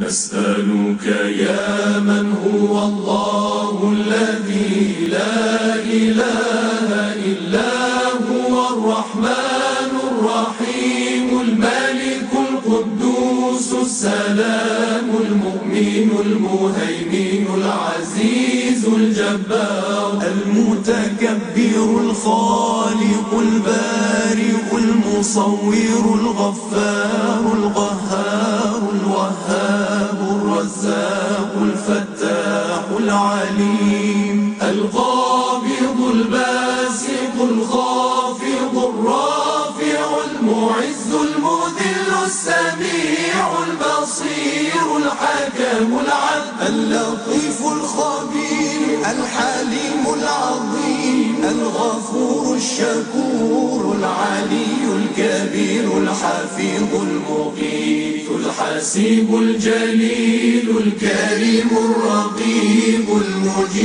نسألك يا من هو الله الذي لا إله إلا هو الرحمن الرحيم الملك القدوس السلام المؤمن المهيمن العزيز الجبار المتكبر الخالق البارئ المصور الغفار القهار الوهاب الرزاق الفتاح العليم القابض الباسط الخافض الرافع المعز المذل السميع البصير الحكم العدل اللطيف الخبير الحليم العظيم الغفور الشكور العلي الكبير الحفيظ المقيت الحسيب الجليل الكريم الرقيب المجيب